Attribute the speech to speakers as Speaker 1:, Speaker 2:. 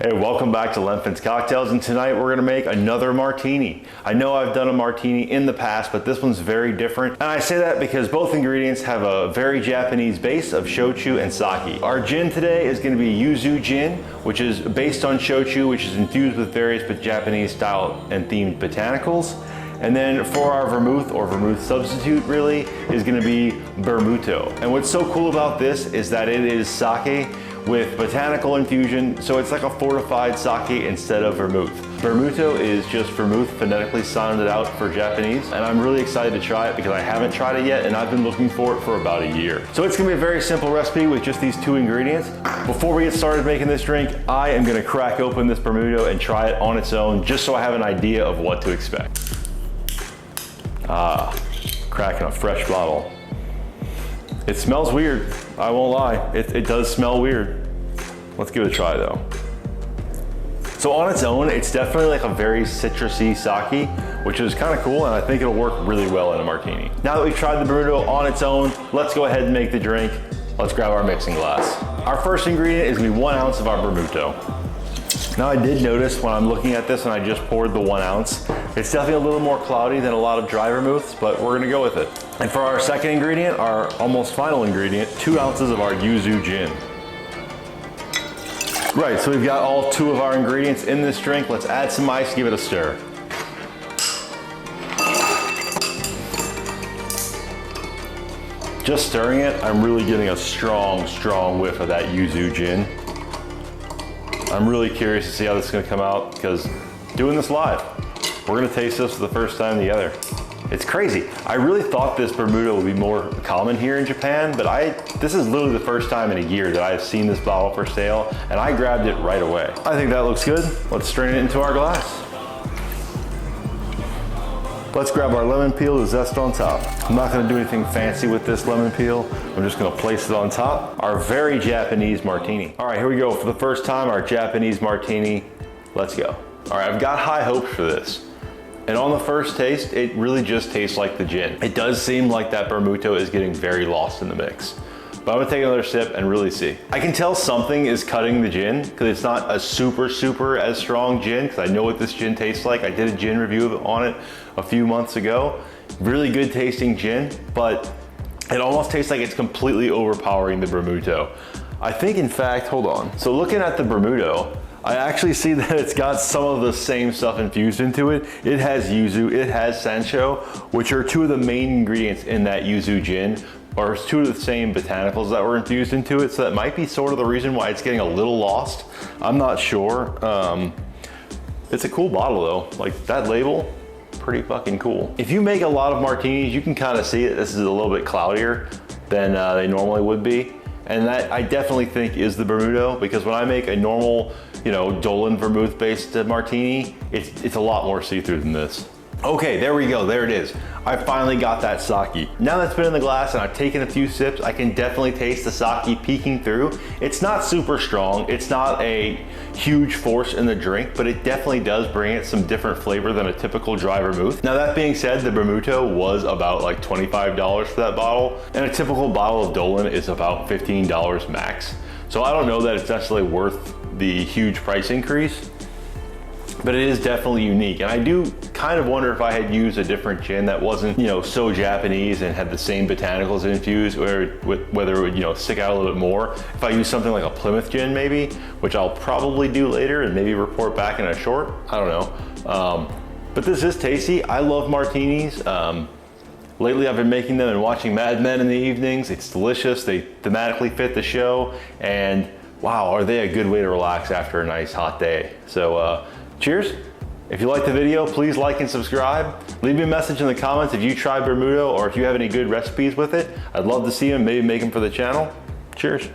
Speaker 1: Hey, welcome back to Lenfin's Cocktails, and tonight we're gonna make another martini. I know I've done a martini in the past, but this one's very different. And I say that because both ingredients have a very Japanese base of shochu and sake. Our gin today is gonna be YUZU gin, which is based on shochu, which is infused with various Japanese style and themed botanicals. And then for our vermouth, or vermouth substitute really, is gonna be Bermutto. And what's so cool about this is that it is sake with botanical infusion, so it's like a fortified sake instead of vermouth. Bermutto is just vermouth phonetically sounded out for Japanese, and I'm really excited to try it because I haven't tried it yet and I've been looking for it for about a year. So it's gonna be a very simple recipe with just these two ingredients. Before we get started making this drink, I am gonna crack open this Bermutto and try it on its own, just so I have an idea of what to expect. Cracking a fresh bottle. It smells weird, I won't lie. It does smell weird. Let's give it a try though. So on its own, it's definitely like a very citrusy sake, which is kind of cool, and I think it'll work really well in a martini. Now that we've tried the Bermutto on its own, let's go ahead and make the drink. Let's grab our mixing glass. Our first ingredient is gonna be 1 ounce of our Bermutto. Now I did notice when I'm looking at this and I just poured the 1 ounce, it's definitely a little more cloudy than a lot of dry vermouths, but we're gonna go with it. And for our second ingredient, our almost final ingredient, 2 ounces of our YUZU gin. Right, so we've got all 2 of our ingredients in this drink. Let's add some ice, give it a stir. Just stirring it, I'm really getting a strong whiff of that YUZU gin. I'm really curious to see how this is gonna come out because doing this live, we're gonna taste this for the first time together. It's crazy. I really thought this Bermutto would be more common here in Japan, but this is literally the first time in a year that I've seen this bottle for sale, and I grabbed it right away. I think that looks good. Let's strain it into our glass. Let's grab our lemon peel to zest on top. I'm not gonna do anything fancy with this lemon peel. I'm just gonna place it on top. Our very Japanese martini. All right, here we go. For the first time, our Japanese martini. Let's go. All right, I've got high hopes for this. And on the first taste, it really just tastes like the gin. It does seem like that Bermutto is getting very lost in the mix. But I'm gonna take another sip and really see. I can tell something is cutting the gin because it's not a super as strong gin, because I know what this gin tastes like. I did a gin review on it a few months ago. Really good tasting gin, but it almost tastes like it's completely overpowering the Bermutto. I think in fact, hold on. So looking at the Bermutto, I actually see that it's got some of the same stuff infused into it. It has yuzu, it has sansho, which are 2 of the main ingredients in that yuzu gin, or 2 of the same botanicals that were infused into it. So that might be sort of the reason why it's getting a little lost. I'm not sure. It's a cool bottle though. Like that label, pretty fucking cool. If you make a lot of martinis, you can kind of see that this is a little bit cloudier than they normally would be. And that I definitely think is the Bermutto, because when I make a normal, Dolan vermouth based martini, it's a lot more see-through than this. Okay, there we go, there it is. I finally got that sake. Now that's been in the glass and I've taken a few sips, I can definitely taste the sake peeking through. It's not super strong, it's not a huge force in the drink, but it definitely does bring it some different flavor than a typical dry vermouth. Now that being said, the Bermutto was about like $25 for that bottle, and a typical bottle of Dolan is about $15 max. So I don't know that it's necessarily worth the huge price increase, but it is definitely unique. And I do kind of wonder if I had used a different gin that wasn't, so Japanese and had the same botanicals infused, or whether it would, stick out a little bit more. If I use something like a Plymouth gin maybe, which I'll probably do later and maybe report back in a short, I don't know. But this is tasty. I love martinis. Lately I've been making them and watching Mad Men in the evenings. It's delicious. They thematically fit the show, and wow, are they a good way to relax after a nice hot day. So cheers. If you liked the video, please like and subscribe. Leave me a message in the comments if you tried Bermutto or if you have any good recipes with it. I'd love to see them, maybe make them for the channel. Cheers.